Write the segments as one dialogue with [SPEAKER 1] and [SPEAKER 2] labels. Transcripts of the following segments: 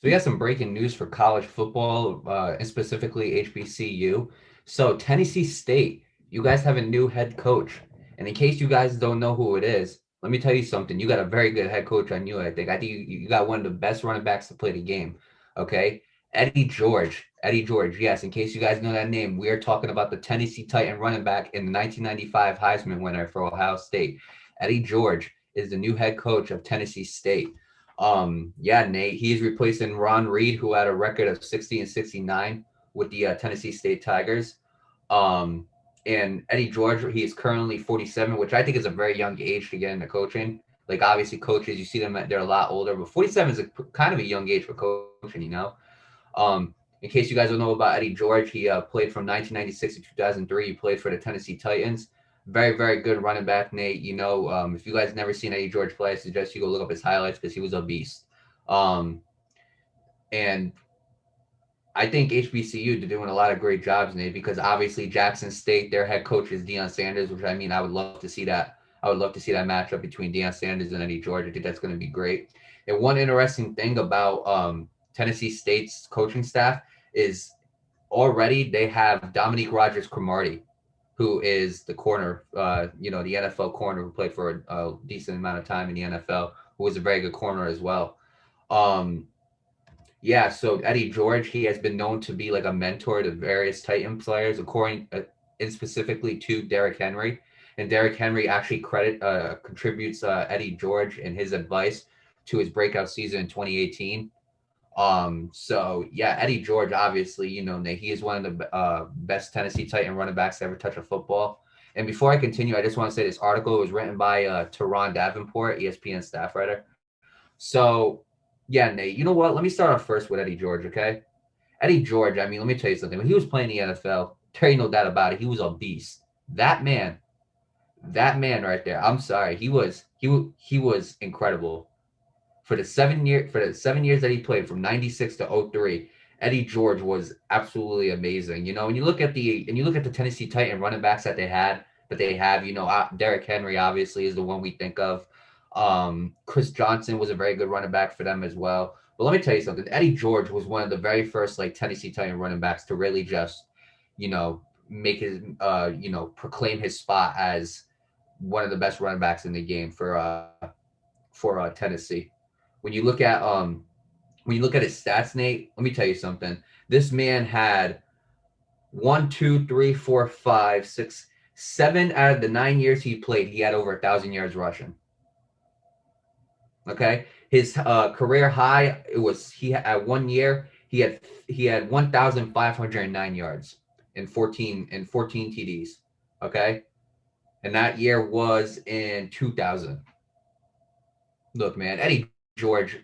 [SPEAKER 1] So we got some breaking news for college football, and specifically HBCU. So Tennessee State, you guys have a new head coach. And in case you guys don't know who it is, let me tell you something. You got a very good head coach on you, I think. I think you got one of the best running backs to play the game. Okay. Eddie George. Eddie George. Yes, in case you guys know that name, we are talking about the Tennessee Titan running back in the 1995 Heisman winner for Ohio State. Eddie George is the new head coach of Tennessee State. Yeah, Nate, he's replacing Ron Reed, who had a record of 60 and 69 with the Tennessee State Tigers. Um, and Eddie George, he is currently 47, which I think is a very young age to get into coaching. Like obviously, coaches, you see them they're a lot older, but 47 is kind of a young age for coaching, you know. In case you guys don't know about Eddie George, he played from 1996 to 2003. He played for the Tennessee Titans. Very, very good running back, Nate. You know, if you guys never seen Eddie George play, I suggest you go look up his highlights because he was a beast. Um, and I think HBCU they're doing a lot of great jobs, Nate, because obviously Jackson State, their head coach is Deion Sanders, which I mean, I would love to see that. I would love to see that matchup between Deion Sanders and Eddie George. I think that's going to be great. And one interesting thing about Tennessee State's coaching staff is already they have Dominique Rogers Cromartie, who is the corner, the NFL corner who played for a decent amount of time in the NFL, who was a very good corner as well. Um, yeah, so Eddie George, he has been known to be like a mentor to various Titan players, according and specifically to Derrick Henry. And Derrick Henry actually contributes Eddie George and his advice to his breakout season in 2018. So yeah, Eddie George, obviously, you know, he is one of the best Tennessee Titan running backs to ever touch a football. And before I continue, I just want to say this article was written by Teron Davenport, ESPN staff writer. So yeah, Nate, you know what? Let me start off first with Eddie George, okay? Eddie George, I mean, let me tell you something. When he was playing the NFL, there ain't no doubt about it. He was a beast. That man, that man right there. I'm sorry, he was incredible for the 7 years that he played from '96 to '03. Eddie George was absolutely amazing. You know, when you look at the Tennessee Titan running backs that they have, you know, Derrick Henry obviously is the one we think of. Chris Johnson was a very good running back for them as well. But let me tell you something. Eddie George was one of the very first like Tennessee Titan running backs to really just, you know, make his proclaim his spot as one of the best running backs in the game for Tennessee. When you look at when you look at his stats, Nate, let me tell you something. This man had one, two, three, four, five, six, 7 out of the 9 years he played, he had over 1,000 yards rushing. Okay, his career high it was he at 1 year he had 1,509 yards and 14 TDs. Okay, and that year was in 2000. Look, man, Eddie George,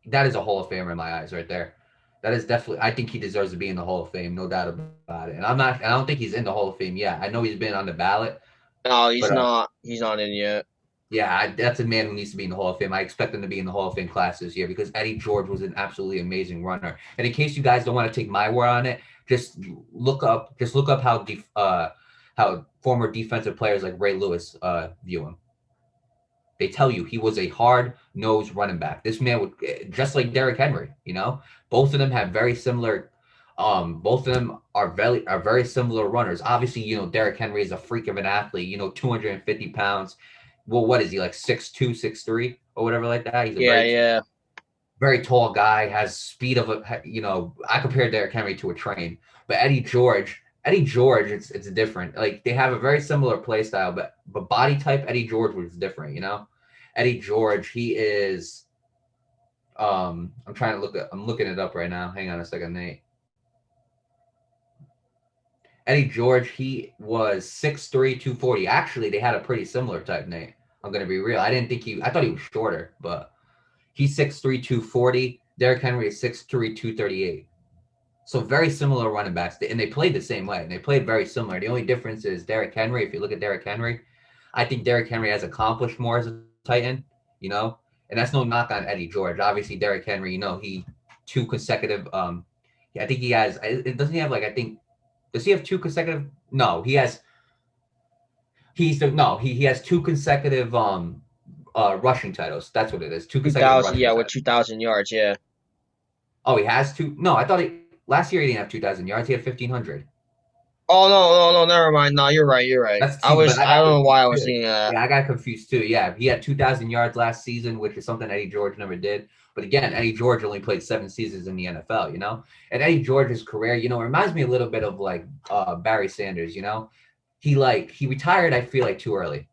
[SPEAKER 1] that is a Hall of Famer in my eyes, right there. That is definitely. I think he deserves to be in the Hall of Fame, no doubt about it. And I'm not. I don't think he's in the Hall of Fame yet. I know he's been on the ballot,
[SPEAKER 2] No, he's
[SPEAKER 1] but
[SPEAKER 2] not. He's not in yet.
[SPEAKER 1] yeah, that's a man who needs to be in the Hall of Fame. I expect him to be in the Hall of Fame class this year because Eddie George was an absolutely amazing runner. And in case you guys don't want to take my word on it, just look up how former defensive players like Ray Lewis view him. They tell you he was a hard nosed running back. This man would just like Derrick Henry. You know, both of them have very similar. Both of them are very similar runners. Obviously, you know Derrick Henry is a freak of an athlete. You know, 250 pounds. Well, what is he like 6'2", 6'3", or whatever like that? He's a
[SPEAKER 2] Yeah,
[SPEAKER 1] very
[SPEAKER 2] yeah.
[SPEAKER 1] very tall guy. Has speed of a I compare Derrick Henry to a train, but Eddie George, it's different. Like they have a very similar play style, but body type, Eddie George was different. You know, Eddie George, he is. I'm looking it up right now. Hang on a second, Nate. Eddie George, he was 6'3", 240. Actually, they had a pretty similar type, Nate. I'm gonna be real. I thought he was shorter, but he's 6'3", 240. Derrick Henry is 6'3", 238. So very similar running backs, and they played the same way. And they played very similar. The only difference is Derrick Henry. If you look at Derrick Henry, I think Derrick Henry has accomplished more as a Titan, you know, and that's no knock on Eddie George. Obviously, Derrick Henry, you know, he two consecutive. I think he has. It doesn't he have like I think. Does he have two consecutive? No, he has. He's the no. He has two consecutive rushing titles. That's what it is. Two consecutive
[SPEAKER 2] 2,000.
[SPEAKER 1] rushing
[SPEAKER 2] Yeah, with
[SPEAKER 1] titles.
[SPEAKER 2] 2,000 yards. Yeah.
[SPEAKER 1] Oh, he has two. No, I thought he last year he didn't have 2,000 yards. He had 1,500.
[SPEAKER 2] Oh no, no, no, never mind. No, you're right. You're right.
[SPEAKER 1] That's see, but I
[SPEAKER 2] I
[SPEAKER 1] got
[SPEAKER 2] don't know why
[SPEAKER 1] confused
[SPEAKER 2] I was
[SPEAKER 1] too.
[SPEAKER 2] thinking that.
[SPEAKER 1] Yeah, I got confused too. Yeah, he had 2,000 yards last season, which is something Eddie George never did. But again, Eddie George only played 7 seasons in the NFL. And Eddie George's career, reminds me a little bit of like Barry Sanders. He retired. I feel like too early.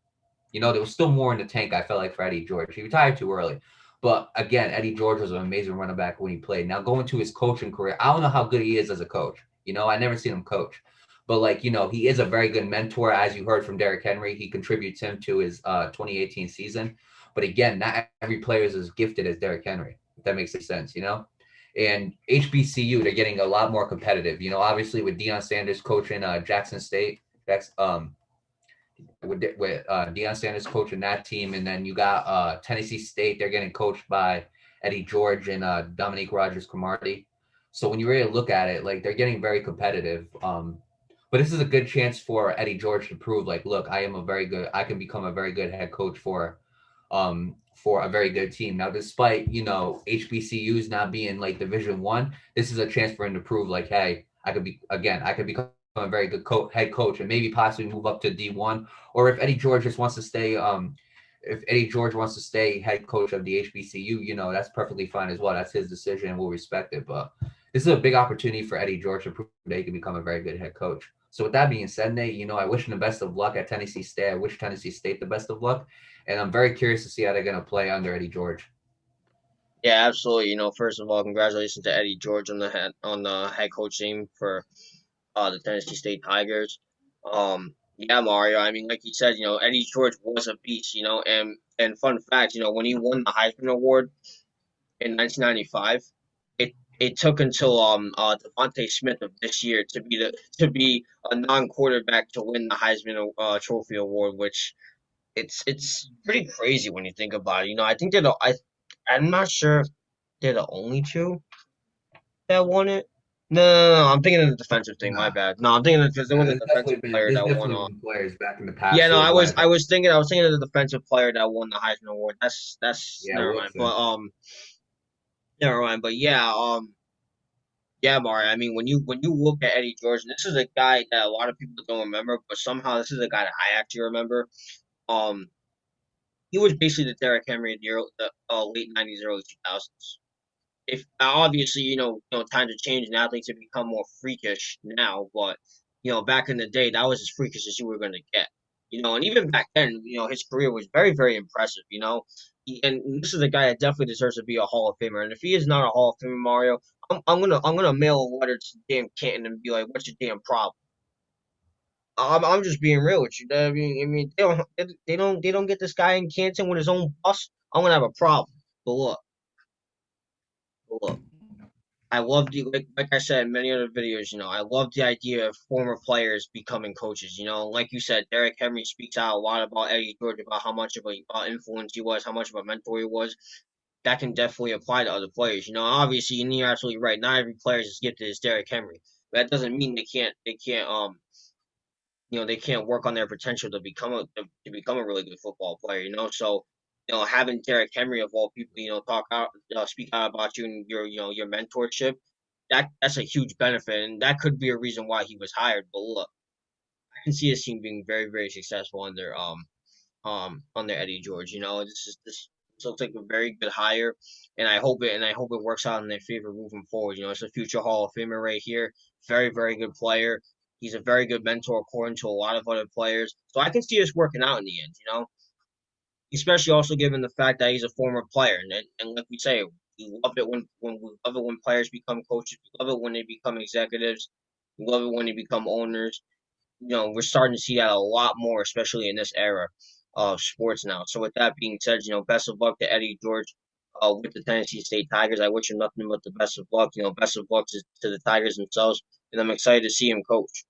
[SPEAKER 1] There was still more in the tank, I felt like, for Eddie George. He retired too early. But again, Eddie George was an amazing running back when he played. Now, going to his coaching career, I don't know how good he is as a coach. I never seen him coach. But, he is a very good mentor. As you heard from Derrick Henry, he contributes him to his 2018 season. But again, not every player is as gifted as Derrick Henry, if that makes any sense. And HBCU, they're getting a lot more competitive. Obviously with Deion Sanders coaching Jackson State, that's with Deion Sanders coaching that team, and then you got Tennessee State. They're getting coached by Eddie George and Dominique Rogers Cromartie. So when you really look at it, like they're getting very competitive. But this is a good chance for Eddie George to prove, like, look, I can become a very good head coach for a very good team. Now, despite HBCUs not being like Division 1, this is a chance for him to prove, like, hey, I could become a very good head coach and maybe possibly move up to D1. Or if Eddie George wants to stay head coach of the HBCU, that's perfectly fine as well. That's his decision, and we'll respect it. But this is a big opportunity for Eddie George to prove that he can become a very good head coach. So with that being said, Nate, I wish him the best of luck at Tennessee State. I wish Tennessee State the best of luck, and I'm very curious to see how they're going to play under Eddie George.
[SPEAKER 2] Yeah, absolutely. First of all, congratulations to Eddie George on the head coach team for the Tennessee State Tigers. Yeah, Mario. I mean, like you said, Eddie George was a beast. And fun fact, when he won the Heisman Award in 1995, it took until Devontae Smith of this year to be a non-quarterback to win the Heisman Trophy award, which it's pretty crazy when you think about it. I think I'm not sure if they're the only two that won it. No, I'm thinking of the defensive thing. My
[SPEAKER 1] Nah,
[SPEAKER 2] bad. No, I'm thinking of because there was a
[SPEAKER 1] there's
[SPEAKER 2] defensive player
[SPEAKER 1] there's
[SPEAKER 2] that won.
[SPEAKER 1] definitely been players back in the
[SPEAKER 2] Yeah,
[SPEAKER 1] past
[SPEAKER 2] no,
[SPEAKER 1] who have won it.
[SPEAKER 2] I was thinking of the defensive player that won the Heisman Award. That's
[SPEAKER 1] Yeah,
[SPEAKER 2] never mind.
[SPEAKER 1] Wilson.
[SPEAKER 2] Never mind. But yeah, yeah, Mario. I mean, when you look at Eddie George, this is a guy that a lot of people don't remember, but somehow this is a guy that I actually remember. Um, he was basically the Derrick Henry in the late '90s, early 2000s. If obviously times have changed and athletes have become more freakish now, but back in the day that was as freakish as you were going to get. And even back then, his career was very very impressive. And this is a guy that definitely deserves to be a Hall of Famer. And if he is not a Hall of Famer, Mario, I'm gonna mail a letter to damn Canton and be like, "What's your damn problem?" I'm just being real with you. I mean, they don't get this guy in Canton with his own bus. I'm gonna have a problem. But look. I love the like I said in many other videos, I love the idea of former players becoming coaches. Like you said, Derrick Henry speaks out a lot about Eddie George, about how much of a influence he was, how much of a mentor he was. That can definitely apply to other players. Obviously, and you're absolutely right. Not every player is as gifted as Derrick Henry. But that doesn't mean they can't work on their potential to become a really good football player. So having Derrick Henry of all people, talk out, speak out about you and your mentorship, that's a huge benefit, and that could be a reason why he was hired. But look, I can see his team being very very successful under Eddie George. This looks like a very good hire, and I hope it works out in their favor moving forward. It's a future Hall of Famer right here. Very very good player. He's a very good mentor according to a lot of other players. So I can see this working out in the end. Especially also given the fact that he's a former player, and like we say, we love it when players become coaches. We love it when they become executives. We love it when they become owners. We're starting to see that a lot more, especially in this era of sports now. So with that being said, best of luck to Eddie George with the Tennessee State Tigers. I wish him nothing but the best of luck. Best of luck to the Tigers themselves, and I'm excited to see him coach.